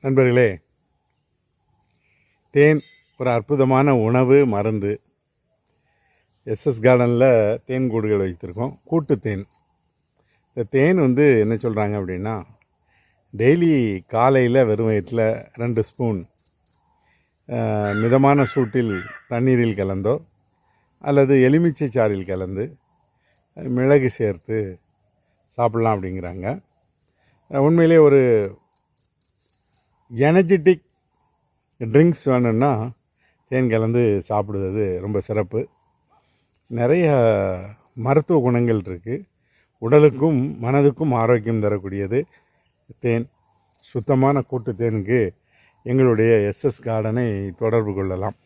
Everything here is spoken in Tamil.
நண்பர்களே, தேன் ஒரு அற்புதமான உணவு மருந்து. எஸ்எஸ் கார்டனில் தேன் கூடுகள் வைத்திருக்கோம். கூட்டு தேன். இந்த தேன் என்ன சொல்கிறாங்க அப்படின்னா, டெய்லி காலையில் வெறும் வயிற்றில் 2 ஸ்பூன் மிதமான சூட்டில் தண்ணீரில் கலந்தோ அல்லது எலுமிச்சை சாறில் கலந்து மிளகு சேர்த்து சாப்பிட்லாம் அப்படிங்கிறாங்க. உண்மையிலே ஒரு எனர்ஜெட்டிக் ட்ரிங்க்ஸ் வேணும்னா தேன் கலந்து சாப்பிடுவது ரொம்ப சிறப்பு. நிறைய மருத்துவ குணங்கள் இருக்குது. உடலுக்கும் மனதுக்கும் ஆரோக்கியம் தரக்கூடியது தேன். சுத்தமான கூட்டு தேனுக்கு எங்களுடைய எஸ்எஸ் கார்டனை தொடர்பு கொள்ளலாம்.